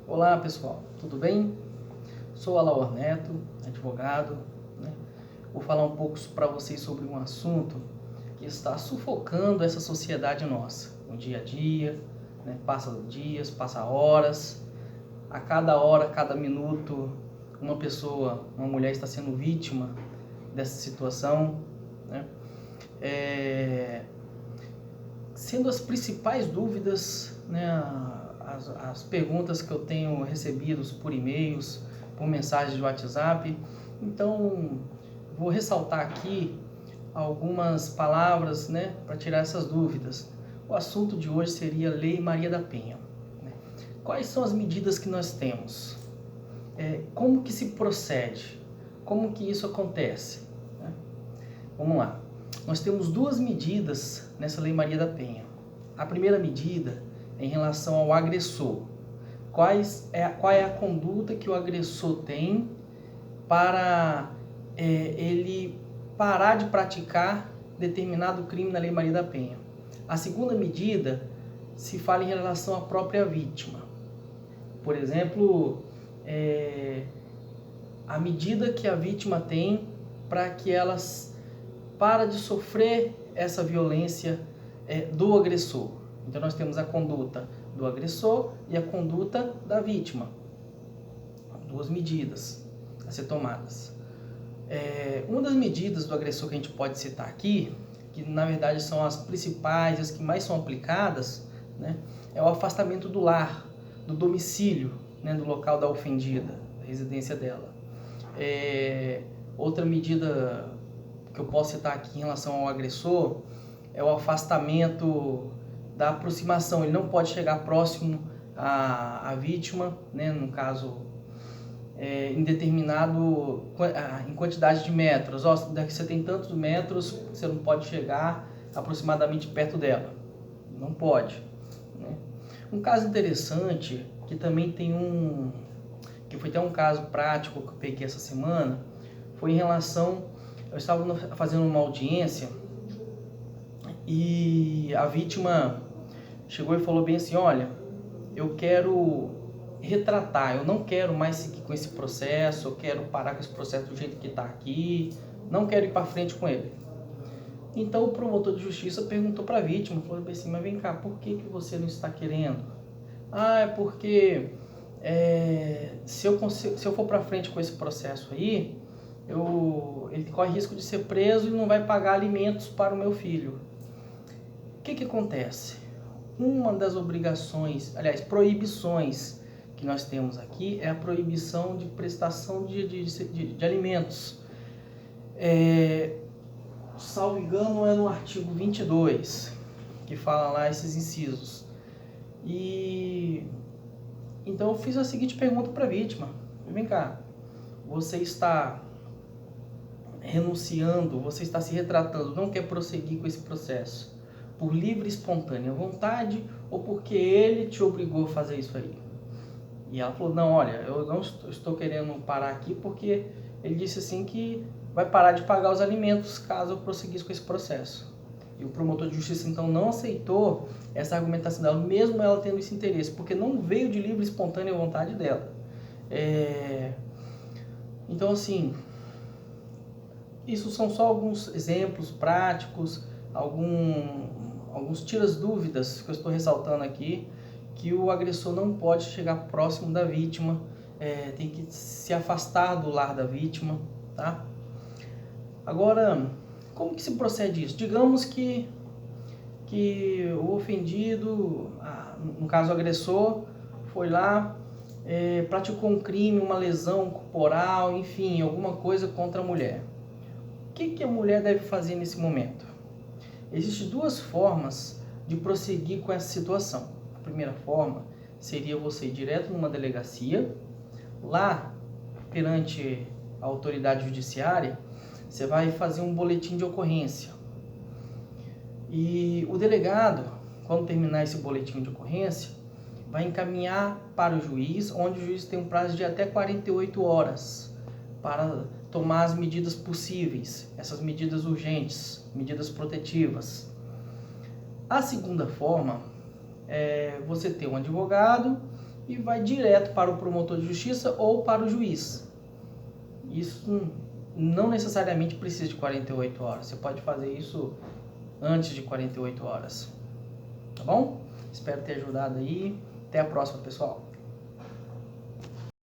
Olá pessoal, tudo bem? Sou Alaor Neto, advogado, né? Vou falar um pouco para vocês sobre um assunto que está sufocando essa sociedade nossa, no dia a dia, né? Passa dias, passa horas, a cada hora, a cada minuto, uma mulher está sendo vítima dessa situação, né? Sendo as principais dúvidas, né, as perguntas que eu tenho recebido por e-mails, por mensagens de WhatsApp. Então, vou ressaltar aqui algumas palavras, né, para tirar essas dúvidas. O assunto de hoje seria Lei Maria da Penha. Quais são as medidas que nós temos? Como que se procede? Como que isso acontece? Vamos lá. Nós temos duas medidas nessa Lei Maria da Penha. A primeira medida é em relação ao agressor. Qual é a conduta que o agressor tem para ele parar de praticar determinado crime na Lei Maria da Penha? A segunda medida se fala em relação à própria vítima. Por exemplo, a medida que a vítima tem para que elas para de sofrer essa violência do agressor. Então nós temos a conduta do agressor e a conduta da vítima. Duas medidas a ser tomadas. Uma das medidas do agressor que a gente pode citar aqui, que na verdade são as principais, as que mais são aplicadas, né, é o afastamento do lar, do domicílio, né, do local da ofendida, da residência dela. Outra medida que eu posso citar aqui em relação ao agressor é o afastamento da aproximação. Ele não pode chegar próximo à vítima, né, no caso, em quantidade de metros. Daqui você tem tantos metros, você não pode chegar aproximadamente perto dela. Não pode. Né? Um caso interessante, que também que foi até um caso prático que eu peguei essa semana, foi em relação... Eu estava fazendo uma audiência e a vítima chegou e falou bem assim: olha, eu quero retratar, eu não quero mais seguir com esse processo, eu quero parar com esse processo do jeito que está aqui, não quero ir para frente com ele. Então o promotor de justiça perguntou para a vítima, falou assim: mas vem cá, por que você não está querendo? É porque se eu for para frente com esse processo aí, ele corre risco de ser preso e não vai pagar alimentos para o meu filho. O que acontece? Uma das obrigações, aliás, proibições que nós temos aqui é a proibição de prestação de alimentos. Salvo engano, é no artigo 22, que fala lá esses incisos. Então eu fiz a seguinte pergunta para a vítima: vem cá, você está renunciando, você está se retratando, não quer prosseguir com esse processo por livre e espontânea vontade ou porque ele te obrigou a fazer isso aí? E ela falou: não, olha, eu não estou querendo parar aqui porque ele disse assim que vai parar de pagar os alimentos caso eu prosseguisse com esse processo. E o promotor de justiça então não aceitou essa argumentação dela, mesmo ela tendo esse interesse, porque não veio de livre e espontânea vontade dela. Então assim, isso são só alguns exemplos práticos, alguns tiras-dúvidas que eu estou ressaltando aqui, que o agressor não pode chegar próximo da vítima, tem que se afastar do lar da vítima, tá? Agora, como que se procede isso? Digamos que o ofendido, no caso o agressor, foi lá, praticou um crime, uma lesão corporal, enfim, alguma coisa contra a mulher. O que a mulher deve fazer nesse momento? Existem duas formas de prosseguir com essa situação. A primeira forma seria você ir direto numa delegacia. Lá, perante a autoridade judiciária, você vai fazer um boletim de ocorrência. E o delegado, quando terminar esse boletim de ocorrência, vai encaminhar para o juiz, onde o juiz tem um prazo de até 48 horas para tomar as medidas possíveis, essas medidas urgentes, medidas protetivas. A segunda forma é você ter um advogado e vai direto para o promotor de justiça ou para o juiz. Isso não necessariamente precisa de 48 horas, você pode fazer isso antes de 48 horas, tá bom? Espero ter ajudado aí, até a próxima, pessoal.